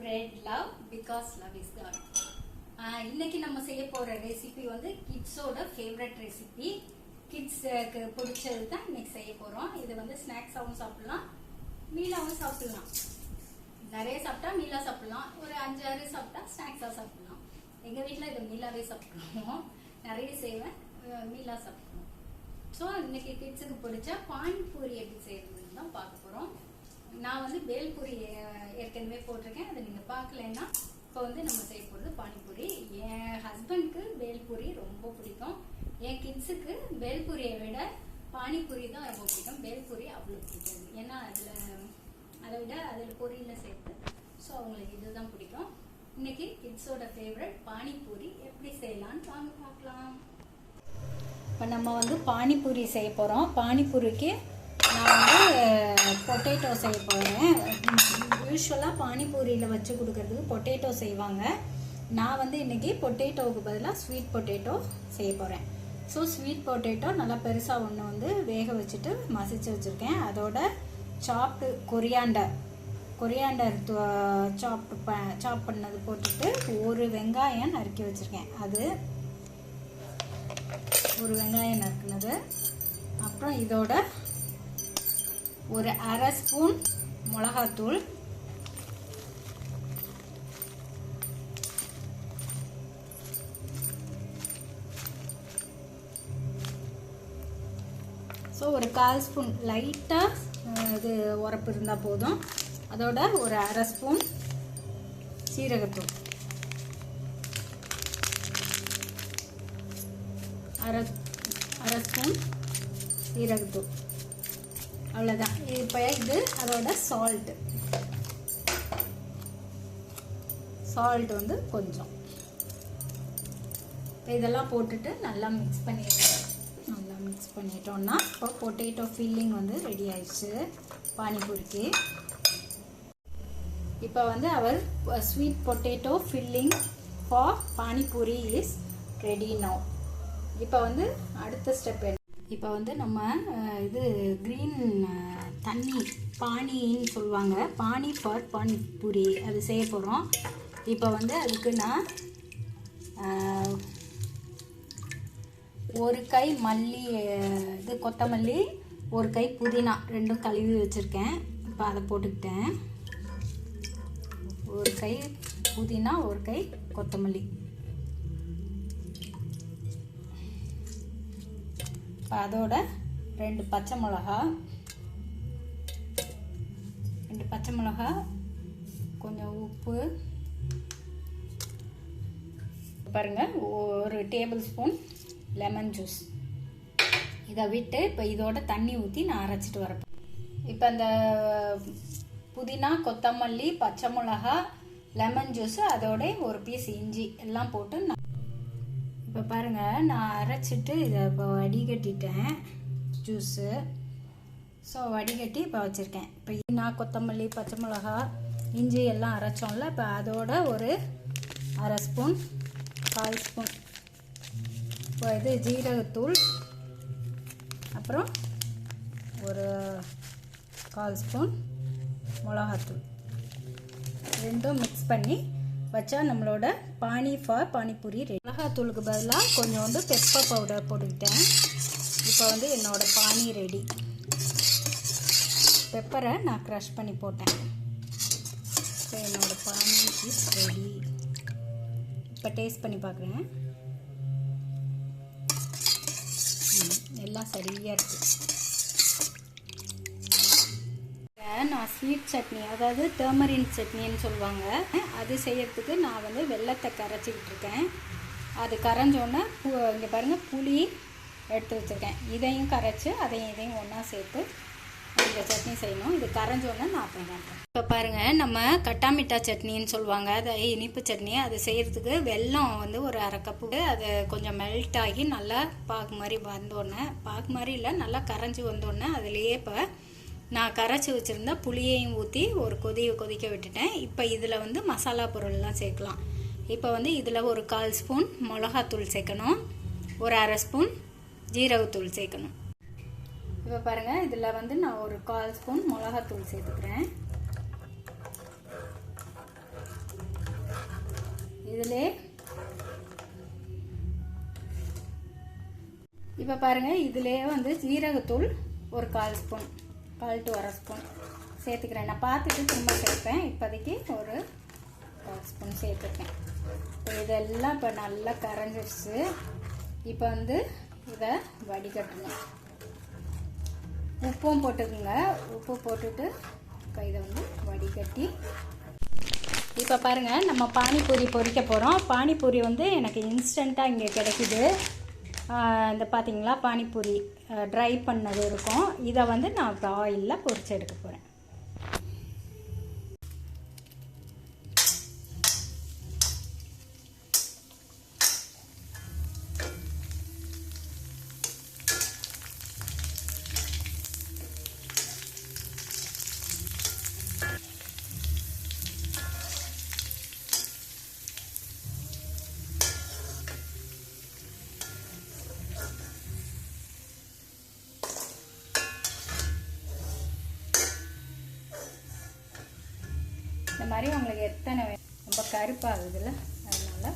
spread love because love is God. இன்னைக்கு நம்ம செய்ய போற ரெசிபி வந்து கிட்ஸோட ஃபேவரட் ரெசிபி. கிட்ஸ்க்கு பிடிச்சது தான் இன்னைக்கு செய்ய போறோம். இது வந்து ஸ்நாக்ஸாவும் சாப்பிடலாம், மீலாவும் சாப்பிடலாம். நிறைய சாப்பிட்டா மீலா சாப்பிடலாம், ஒரு 5-6 சாப்பிட்டா ஸ்நாக்ஸா சாப்பிடலாம். எங்க வீட்டில் இது மீலாவே சாப்பிடுவோம். நிறைய செய்வேன், மீலா சாப்பிடுவோம். ஸோ இன்னைக்கு கிட்ஸுக்கு பிடிச்ச பானிபூரி எப்படி செய்யறதுன்னு தான் பார்க்க போறோம். நான் வந்து பேல்பூரி ஏற்கனவே போட்டிருக்கேன், அதை நீங்க பார்க்கலன்னா இப்போ வந்து நம்ம செய்ய போகிறது பானிபூரி. என் ஹஸ்பண்ட்க்கு பேல்பூரி ரொம்ப பிடிக்கும். என் கிட்ஸுக்கு பேல்பூரியை விட பானிபூரி தான் ரொம்ப பிடிக்கும். பேல்பூரி அவ்வளோ பிடிக்காது, ஏன்னா அதை விட அதில் பொரியில் சேர்த்து. ஸோ அவங்களுக்கு இதுதான் பிடிக்கும். இன்னைக்கு கிட்ஸோட ஃபேவரட் பானிபூரி எப்படி செய்யலான்னு வாங்க பார்க்கலாம். இப்போ நம்ம வந்து பானிபூரி செய்ய போகிறோம். பானிபூரிக்கு நான் வந்து பொட்டேட்டோ செய்ய போகிறேன். யூஸ்வலாக பானிபூரியில் வச்சு கொடுக்கறதுக்கு பொட்டேட்டோ செய்வாங்க. நான் வந்து இன்றைக்கி பொட்டேட்டோவுக்கு பதிலாக ஸ்வீட் பொட்டேட்டோ செய்ய போகிறேன். ஸோ ஸ்வீட் பொட்டேட்டோ நல்லா பெருசாக ஒன்று வந்து வேக வச்சுட்டு மசிச்சு வச்சுருக்கேன். அதோட சாப்டு கொரியாண்டர் சாப் பண்ணது போட்டுட்டு ஒரு வெங்காயம் நறுக்கி வச்சுருக்கேன். அது ஒரு வெங்காயம் நறுக்குனது. அப்புறம் இதோட ஒரு 1/2 ஸ்பூன் மிளகாத்தூள், ஸோ ஒரு 1/4 ஸ்பூன் லைட்டாக இது உரப்பு இருந்தால் போதும். அதோட ஒரு 1/2 ஸ்பூன் சீரகத்தூள், அரை ஸ்பூன் சீரகத்தூள், அவ்வளோதான். இப்போ இது அதோட சால்ட்டு வந்து கொஞ்சம். இப்போ இதெல்லாம் போட்டுட்டு நல்லா மிக்ஸ் பண்ணிட்டோம்னா இப்போ பொட்டேட்டோ ஃபில்லிங் வந்து ரெடி ஆயிடுச்சு பானிபூரிக்கு. இப்போ வந்து அவர் sweet potato filling for panipuri is ready now. இப்போ வந்து அடுத்த ஸ்டெப் என்ன? இப்போ வந்து நம்ம இது க்ரீன் தண்ணி பானின்னு சொல்லுவாங்க, பானி ஃபார் பானிபூரி, அது செய்ய போகிறோம். இப்போ வந்து அதுக்கு நான் ஒரு கை மல்லி, இது கொத்தமல்லி, ஒரு கை புதினா, ரெண்டும் கழுவி வச்சுருக்கேன். இப்போ அதை போட்டுக்கிட்டேன். ஒரு கை புதினா, ஒரு கை கொத்தமல்லி. அதோட 2 பச்சை மிளகா, கொஞ்சம் உப்பு, பாருங்க ஒரு டேபிள் ஸ்பூன் லெமன் ஜூஸ். இதை விட்டு இப்போ இதோட தண்ணி ஊற்றி நான் அரைச்சிட்டு வரேன். இப்போ அந்த புதினா, கொத்தமல்லி, பச்சை மிளகா, லெமன் ஜூஸ், அதோட ஒரு பீஸ் இஞ்சி எல்லாம் போட்டு இப்போ பாருங்கள், நான் அரைச்சிட்டு இதை இப்போ வடிகட்டிட்டேன் ஜூஸு. ஸோ வடிகட்டி இப்போ வச்சுருக்கேன். இப்போ நான் கொத்தமல்லி, பச்சை மிளகா, இஞ்சி எல்லாம் அரைச்சோம்ல, இப்போ அதோட ஒரு 1/2 ஸ்பூன் 1/4 ஸ்பூன் இப்போ இது ஜீரகத்தூள், அப்புறம் ஒரு 1/4 ஸ்பூன் மிளகாத்தூள், ரெண்டும் மிக்ஸ் பண்ணி வச்சா நம்மளோட பானிபூரி ரெடி. மிளகாத்தூளுக்கு பதிலாக கொஞ்சோண்டு பெப்பர் பவுடர் போட்டுக்கிட்டேன். இப்போ வந்து என்னோட பானி ரெடி. பெப்பரை நான் க்ரஷ் பண்ணி போட்டேன். இப்போ என்னோட பானி இஸ் ரெடி. இப்போ டேஸ்ட் பண்ணி பார்க்குறேன். எல்லாம் சரியாக இருக்குது. நான் ஸ்வீட் சட்னி, அதாவது டர்மரின் சட்னின்னு சொல்லுவாங்க, அது செய்யறதுக்கு நான் வந்து வெல்லத்தை கரைச்சிக்கிட்டு இருக்கேன். அது கரைஞ்சோன்னே இங்கே பாருங்கள், புளி எடுத்து வச்சுருக்கேன். இதையும் கரைச்சி இதையும் ஒன்றா சேர்த்து இந்த சட்னி செய்யணும். இது கரைஞ்சோன்னே நான் அப்புறம் பண்ணுறேன். இப்போ பாருங்கள், நம்ம கட்டாமிட்டா சட்னின்னு சொல்லுவாங்க, அது இனிப்பு சட்னி. அது செய்கிறதுக்கு வெல்லம் வந்து ஒரு 1/2 கப்பு, அது கொஞ்சம் மெல்ட் ஆகி நல்லா பாகு மாதிரி வந்தோடனே, பாகு மாதிரி இல்லை, நல்லா கரைஞ்சி வந்தோடனே அதுலேயே இப்போ நான் கரைச்சி வச்சுருந்தா புளியையும் ஊற்றி ஒரு கொதிக்க விட்டுட்டேன். இப்போ இதில் வந்து மசாலா பொருள்லாம் சேர்க்கலாம். இப்போ வந்து இதில் ஒரு 1/4 ஸ்பூன் மிளகாத்தூள் சேர்க்கணும், ஒரு 1/2 ஸ்பூன் ஜீரகத்தூள் சேர்க்கணும். இப்போ பாருங்கள், இதில் வந்து நான் ஒரு 1/4 ஸ்பூன் மிளகாத்தூள் சேர்த்துக்கிறேன். இதிலே இப்போ பாருங்கள், இதிலே வந்து ஜீரகத்தூள் ஒரு 1/4 ஸ்பூன், 1/4 to 1/2 ஸ்பூன் சேர்த்துக்கிறேன். நான் பார்த்துட்டு திரும்ப சேர்ப்பேன். இப்போதைக்கு ஒரு 1/4 ஸ்பூன் சேர்த்துருக்கேன். இப்போ இதெல்லாம் இப்போ நல்லா கரைஞ்சிடுச்சு. இப்போ வந்து இதை வடிகட்டணும். உப்பும் போட்டுக்குங்க. உப்பு போட்டுட்டு இப்போ இதை வந்து வடிகட்டி, இப்போ பாருங்கள் நம்ம பானிபூரி பொரிக்க போகிறோம். பானிபூரி வந்து எனக்கு இன்ஸ்டண்ட்டாக இங்கே கிடைக்குது. இந்த பார்த்தீங்களா பானிபூரி ட்ரை பண்ணது இருக்கும். இதை வந்து நான் இப்போ ஆயிலில் பொரிச்சு எடுக்க போகிறேன். இந்த மாதிரி உங்களுக்கு எத்தனை ரொம்ப கருப்பாகுதுல்ல, அதனால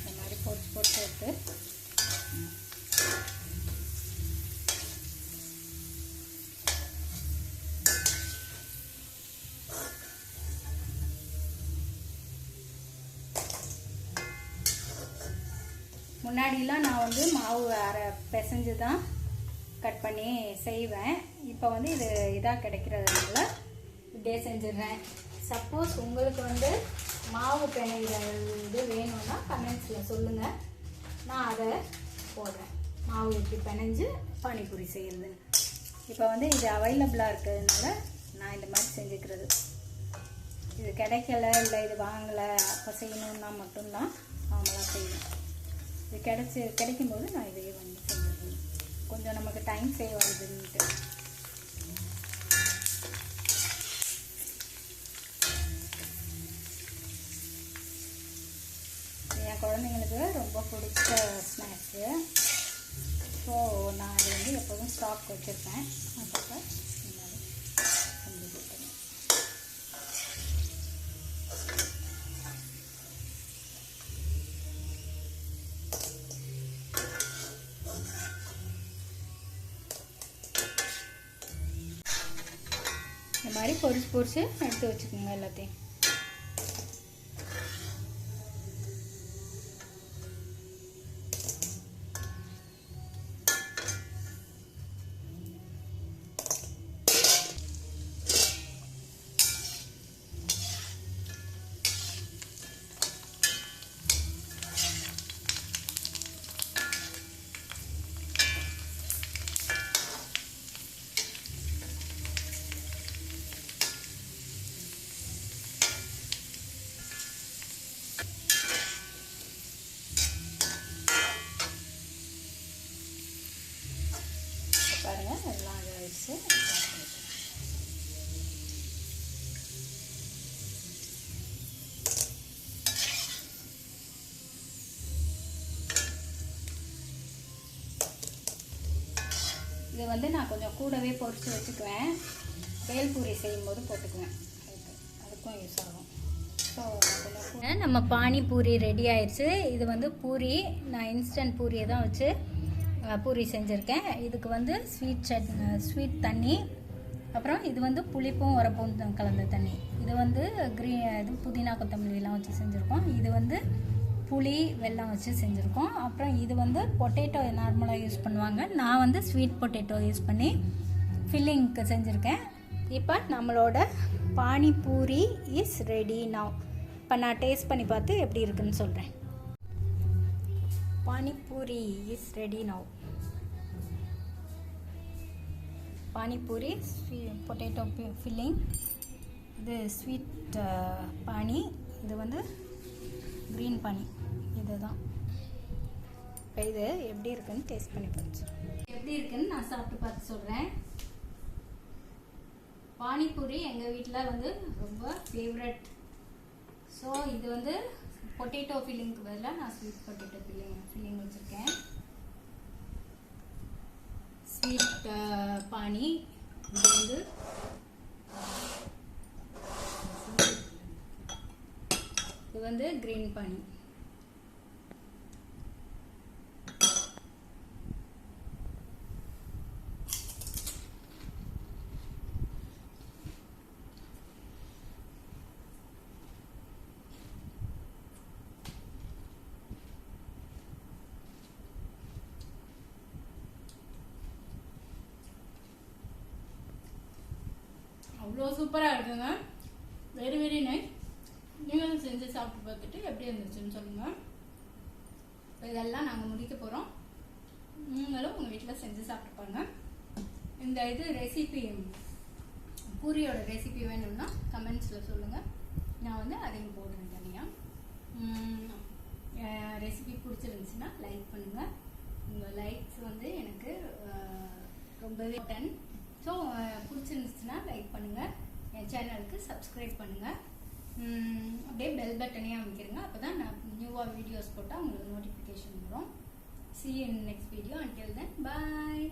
இந்த மாதிரி போட்டு போட்டு எடுத்து முன்னாடிலாம் நான் வந்து மாவு பிசைஞ்சு தான் கட் பண்ணி செய்வேன். இப்போ வந்து இது இதாக கிடைக்கிறதுனால இப்படியே செஞ்சிடுறேன். சப்போஸ் உங்களுக்கு வந்து மாவு பிணைகிற இது வேணும்னா கமெண்ட்ஸில் சொல்லுங்கள், நான் அதை போடுறேன். மாவு இப்படி பிணைஞ்சு பானிபூரி செய்கிறதுன்னு. இப்போ வந்து இது அவைலபிளாக இருக்கிறதுனால நான் இந்த மாதிரி செஞ்சுக்கிறது. இது கிடைக்கல, இல்லை இது வாங்கலை, அப்போ செய்யணுன்னா மட்டும்தான் நார்மலாக செய்யணும். இது கிடைக்கும்போது நான் இதையே வாங்கி செஞ்சுருக்கேன். கொஞ்சம் நமக்கு டைம் சேவ் ஆகுதுன்ட்டு. என் குழந்தைங்களுக்கு ரொம்ப பிடிச்ச ஸ்நாக்ஸு. ஸோ நான் அது வந்து எப்போதும் ஸ்டாக் வச்சுருப்பேன். அப்பப்போ இந்த மாதிரி செஞ்சு கொடுத்துருவேன். இந்த மாதிரி பொரிச்சு எடுத்து வச்சுக்கோங்க எல்லாத்தையும். பாருங்கள், எல்லாம் ஆயிடுச்சு. இது வந்து நான் கொஞ்சம் கூடவே பொரிச்சு வச்சுக்குவேன். பேல்பூரி செய்யும்போது போட்டுக்குவேன். அதுக்கும் யூஸ் ஆகும். ஸோ நம்ம பானிபூரி ரெடி ஆயிடுச்சு. இது வந்து பூரி, நான் இன்ஸ்டன்ட் பூரியை தான் வச்சு பூரி செஞ்சுருக்கேன். இதுக்கு வந்து ஸ்வீட் தண்ணி, அப்புறம் இது வந்து புளிப்பும் உரப்பும் கலந்த தண்ணி. இது வந்து இது புதினா கொத்தமல்லிலாம் வச்சு செஞ்சுருக்கோம். இது வந்து புளி வெல்லம் வச்சு செஞ்சுருக்கோம். அப்புறம் இது வந்து பொட்டேட்டோ நார்மலாக யூஸ் பண்ணுவாங்க. நான் வந்து ஸ்வீட் பொட்டேட்டோ யூஸ் பண்ணி ஃபில்லிங்க்கு செஞ்சுருக்கேன். இப்போ நம்மளோட பானிபூரி இஸ் ரெடி நவ். இப்போ நான் டேஸ்ட் பண்ணி பார்த்து எப்படி இருக்குன்னு சொல்கிறேன். Panipuri is ready now. Panipuri potato filling, இது ஸ்வீட் பானி, இது வந்து க்ரீன் பானி. இதுதான். இப்போ இது எப்படி இருக்குன்னு டேஸ்ட் பண்ணி பார்த்து எப்படி இருக்குன்னு நான் சாப்பிட்டு பார்த்து சொல்கிறேன். பானிபூரி எங்கள் வீட்டில் வந்து ரொம்ப ஃபேவரட். ஸோ இது வந்து பொட்டேட்டோ ஃபில்லிங்க்கு பதிலாக நான் ஸ்வீட் பொட்டேட்டோ ஃபில்லிங் வச்சுருக்கேன். ஸ்வீட் பானி, இது வந்து கிரீன் பானி. அவ்வளோ சூப்பராக இருக்குங்க. Very very nice. நீங்களும் செஞ்சு சாப்பிட்டு பார்த்துட்டு எப்படி இருந்துச்சுன்னு சொல்லுங்கள். இதெல்லாம் நாங்கள் முடிக்க போகிறோம். நீங்களும் உங்கள் வீட்டில் செஞ்சு சாப்பிட்டுப்பாங்க. இந்த ரெசிபி பூரியோட ரெசிபி வேணும்னா கமெண்ட்ஸில் சொல்லுங்கள். நான் வந்து அதையும் போடுறேன் தனியாக. ரெசிபி பிடிச்சிருந்துச்சுன்னா லைக் பண்ணுங்கள். உங்கள் லைக்ஸ் வந்து எனக்கு ரொம்பவே இம்பார்ட்டன்ட். ஸோ பிடிச்சிருந்துச்சுன்னா லைக் பண்ணுங்கள், என் சேனலுக்கு சப்ஸ்கிரைப் பண்ணுங்கள், அப்படியே பெல் பட்டனையும் அமைக்கிறங்க. அப்போ தான் நான் நியூவாக வீடியோஸ் போட்டால் உங்களுக்கு நோட்டிஃபிகேஷன் வரும். See you in the next video. Until then, bye.